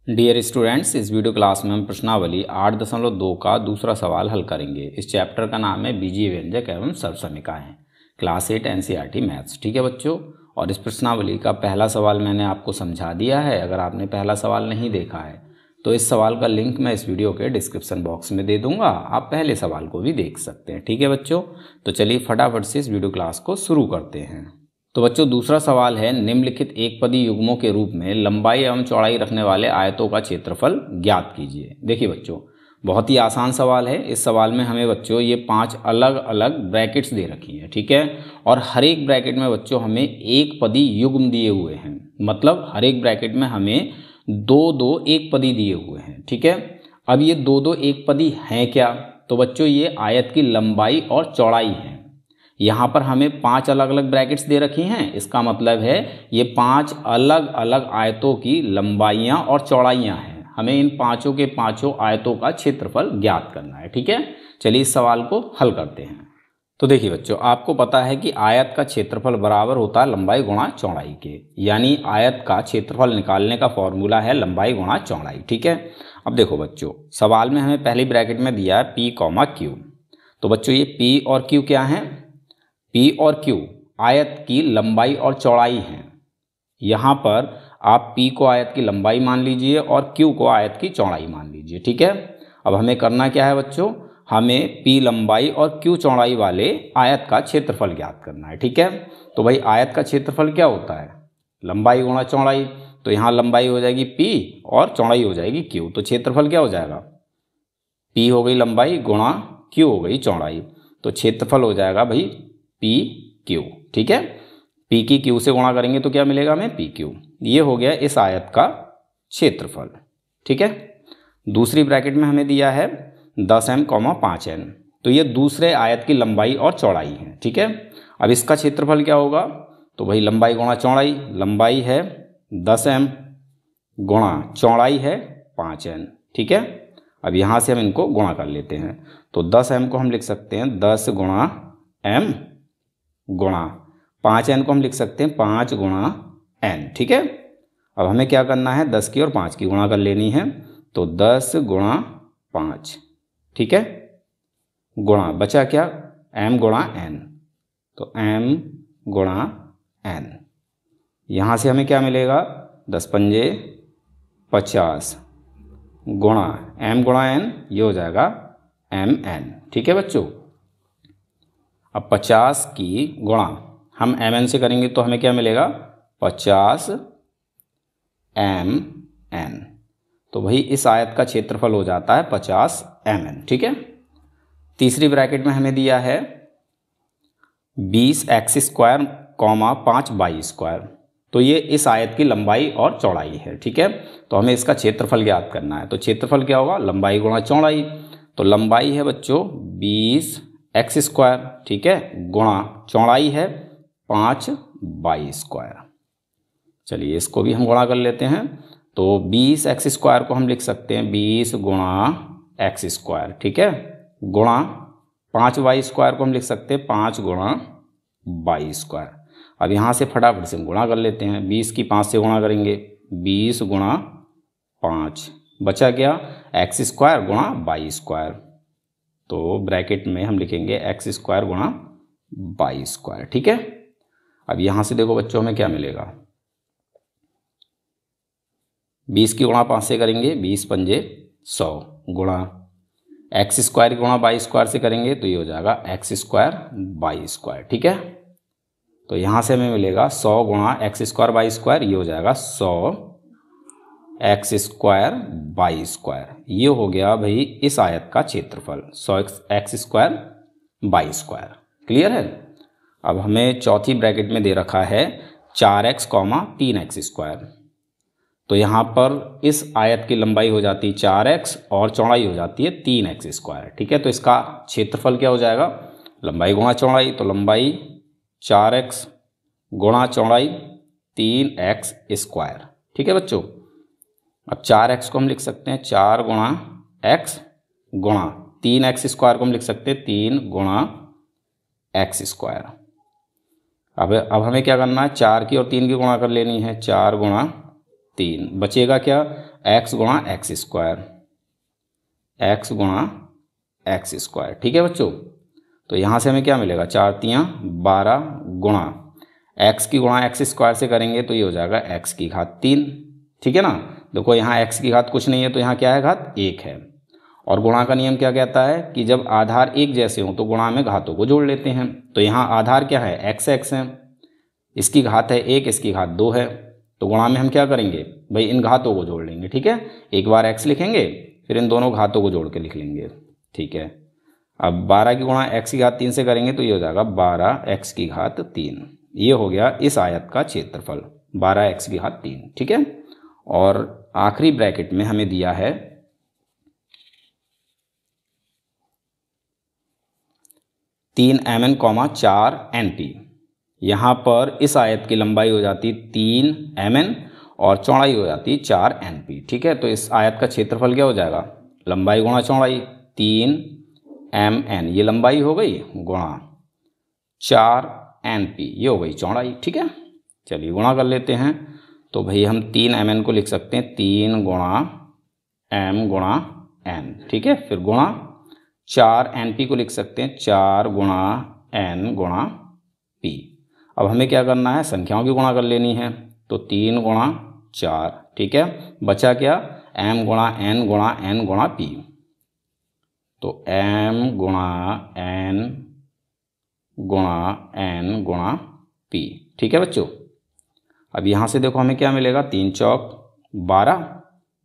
Dear students, इस video class में हम प्रश्नावली 8.2 का दूसरा सवाल हल करेंगे। इस चैप्टर का नाम है बीजीय व्यंजक एवं सर्वसमीकाएं, क्लास 8 एनसीईआरटी मैथ्स। ठीक है बच्चों, और इस प्रश्नावली का पहला सवाल मैंने आपको समझा दिया है। अगर आपने पहला सवाल नहीं देखा है तो इस सवाल का लिंक मैं इस वीडियो के डिस्क्रिप्शन बॉक्स में दे दूंगा, आप पहले सवाल को भी देख सकते हैं। ठीक है बच्चों, तो चलिए फटाफट से इस वीडियो क्लास को शुरू करते हैं। तो बच्चों, दूसरा सवाल है, निम्नलिखित एक पदी युग्मों के रूप में लंबाई एवं चौड़ाई रखने वाले आयतों का क्षेत्रफल ज्ञात कीजिए। देखिए बच्चों, बहुत ही आसान सवाल है। इस सवाल में हमें बच्चों ये 5 अलग अलग ब्रैकेट्स दे रखी हैं, ठीक है, और हर एक ब्रैकेट में बच्चों हमें एक पदी युग्म दिए हुए हैं। मतलब हर एक ब्रैकेट में हमें दो दो एक पदी दिए हुए हैं। ठीक है, अब ये दो दो एक पदी हैं क्या? तो बच्चों ये आयत की लंबाई और चौड़ाई है। यहाँ पर हमें 5 अलग अलग ब्रैकेट्स दे रखी हैं, इसका मतलब है ये 5 अलग अलग आयतों की लंबाइयाँ और चौड़ाइयाँ हैं। हमें इन पांचों के पांचों आयतों का क्षेत्रफल ज्ञात करना है। ठीक है, चलिए इस सवाल को हल करते हैं। तो देखिए बच्चों, आपको पता है कि आयत का क्षेत्रफल बराबर होता है लंबाई गुणा चौड़ाई के, यानी आयत का क्षेत्रफल निकालने का फॉर्मूला है लंबाई गुणा चौड़ाई। ठीक है, अब देखो बच्चों, सवाल में हमें पहली ब्रैकेट में दिया है P, Q। तो बच्चों ये P और Q क्या है? P और Q आयत की लंबाई और चौड़ाई है। यहाँ पर आप P को आयत की लंबाई मान लीजिए और Q को आयत की चौड़ाई मान लीजिए। ठीक है, अब हमें करना क्या है बच्चों? हमें P लंबाई और Q चौड़ाई वाले आयत का क्षेत्रफल ज्ञात करना है। ठीक है, तो भाई आयत का क्षेत्रफल क्या होता है? लंबाई गुणा चौड़ाई। तो यहाँ लंबाई हो जाएगी P और चौड़ाई हो जाएगी Q, तो क्षेत्रफल क्या हो जाएगा? P हो गई लंबाई गुणा Q हो गई चौड़ाई, तो क्षेत्रफल हो जाएगा भाई PQ। ठीक है, P की Q से गुणा करेंगे तो क्या मिलेगा हमें? PQ। ये हो गया इस आयत का क्षेत्रफल। ठीक है, दूसरी ब्रैकेट में हमें दिया है 10m, 5n। तो ये दूसरे आयत की लंबाई और चौड़ाई है। ठीक है, अब इसका क्षेत्रफल क्या होगा? तो भाई लंबाई गुणा चौड़ाई, लंबाई है 10m गुणा चौड़ाई है 5n। ठीक है, अब यहाँ से हम इनको गुणा कर लेते हैं। तो 10m को हम लिख सकते हैं 10 गुणा m गुणा 5n को हम लिख सकते हैं 5 गुणा n। ठीक है, अब हमें क्या करना है? 10 की और 5 की गुणा कर लेनी है। तो 10 गुणा 5, ठीक है, गुणा बचा क्या? m गुणा n। तो m गुणा n, यहाँ से हमें क्या मिलेगा? 10 पंजे 50 गुणा m गुणा n, ये हो जाएगा mn। ठीक है बच्चों, अब 50 की गुणा हम mn से करेंगे तो हमें क्या मिलेगा? 50 mn। तो भाई इस आयत का क्षेत्रफल हो जाता है 50 mn। ठीक है, तीसरी ब्रैकेट में हमें दिया है 20x², 5y²। तो ये इस आयत की लंबाई और चौड़ाई है। ठीक है, तो हमें इसका क्षेत्रफल ज्ञात करना है। तो क्षेत्रफल क्या होगा? लंबाई गुणा चौड़ाई। तो लंबाई है बच्चों 20x², ठीक है, गुणा चौड़ाई है 5y²। चलिए इसको भी हम गुणा कर लेते हैं। तो 20x² को हम लिख सकते हैं 20 गुणा x², ठीक है, गुणा 5y² को हम लिख सकते हैं 5 गुणा y²। अब यहाँ से फटाफट से हम गुणा कर लेते हैं। 20 की 5 से गुणा करेंगे, 20 गुणा 5, बचा क्या? x² गुणा y²। तो ब्रैकेट में हम लिखेंगे x² गुणा y²। ठीक है, अब यहाँ से देखो बच्चों हमें क्या मिलेगा? 20 की गुणा 5 से करेंगे, 20 पंजे 100 गुणा x² गुणा y² से करेंगे तो ये हो जाएगा x² y²। ठीक है, तो यहाँ से हमें मिलेगा 100 गुणा x² y², ये हो जाएगा 100 x² y²। ये हो गया भाई इस आयत का क्षेत्रफल 100 x² y²। क्लियर है? अब हमें चौथी ब्रैकेट में दे रखा है 4x, 3x²। तो यहाँ पर इस आयत की लंबाई हो जाती है 4x और चौड़ाई हो जाती है 3x²। ठीक है, तो इसका क्षेत्रफल क्या हो जाएगा? लंबाई गुणा चौड़ाई। तो लंबाई 4x गुणा चौड़ाई 3x²। ठीक है बच्चों, अब 4x को हम लिख सकते हैं 4 गुणा x गुणा 3x² को हम लिख सकते हैं 3 गुणा x²। अब हमें क्या करना है? 4 की और 3 की गुणा कर लेनी है। 4 गुणा 3, बचेगा क्या, x गुणा एक्स स्क्वायर, x गुणा एक्स स्क्वायर। ठीक है बच्चों, तो यहाँ से हमें क्या मिलेगा, 4 तियाँ 12 गुणा x की गुणा एक्स स्क्वायर से करेंगे तो ये हो जाएगा x की घात 3। ठीक है ना, देखो यहाँ x की घात कुछ नहीं है तो यहाँ क्या है, घात 1 है। और गुणा का नियम क्या कहता है कि जब आधार एक जैसे हों तो गुणा में घातों को जोड़ लेते हैं। तो यहाँ आधार क्या है, x है, इसकी घात है 1, इसकी घात 2 है, तो गुणा में हम क्या करेंगे भाई, इन घातों को जोड़ लेंगे। ठीक है, एक बार x लिखेंगे फिर इन दोनों घातों को जोड़ के लिख लेंगे। ठीक है, अब 12 की गुणा x की घात 3 से करेंगे तो ये हो जाएगा 12x की घात 3। ये हो गया इस आयत का क्षेत्रफल, 12x की घात 3। ठीक है, और आखिरी ब्रैकेट में हमें दिया है 3mn, 4np। यहाँ पर इस आयत की लंबाई हो जाती 3mn और चौड़ाई हो जाती 4np। ठीक है, तो इस आयत का क्षेत्रफल क्या हो जाएगा, लंबाई गुणा चौड़ाई, 3mn ये लंबाई हो गई गुणा 4np ये हो गई चौड़ाई। ठीक है, चलिए गुणा कर लेते हैं। तो भाई हम 3mn को लिख सकते हैं 3 गुणा m गुणा n। ठीक है, फिर गुणा 4np को लिख सकते हैं 4 गुणा n गुणा p। अब हमें क्या करना है, संख्याओं की गुणा कर लेनी है, तो 3 गुणा 4। ठीक है, बचा क्या, m गुणा n गुणा n गुणा p, तो m गुणा n गुणा n गुणा p। ठीक है बच्चों, अब यहाँ से देखो हमें क्या मिलेगा, 3 चौक 12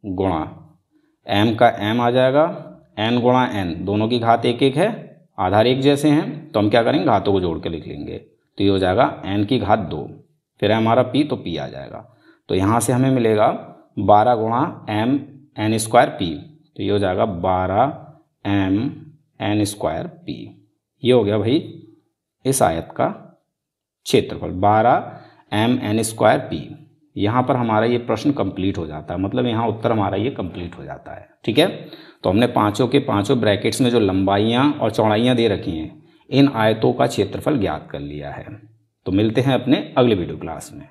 गुणा m का m आ जाएगा, n गुणा n दोनों की घात 1 1 है, आधार एक जैसे हैं तो हम क्या करेंगे, घातों को जोड़ के लिख लेंगे। तो ये हो जाएगा n की घात 2, फिर है हमारा p, तो p आ जाएगा। तो यहाँ से हमें मिलेगा 12 गुणा m n स्क्वायर p, तो ये हो जाएगा 12m n स्क्वायर p। ये हो गया भाई इस आयत का क्षेत्रफल, 12m n स्क्वायर p। यहाँ पर हमारा ये प्रश्न कंप्लीट हो जाता है, मतलब यहाँ उत्तर हमारा ये कंप्लीट हो जाता है। ठीक है, तो हमने पांचों के पांचों ब्रैकेट्स में जो लंबाइयाँ और चौड़ाइयाँ दे रखी हैं, इन आयतों का क्षेत्रफल ज्ञात कर लिया है। तो मिलते हैं अपने अगले वीडियो क्लास में।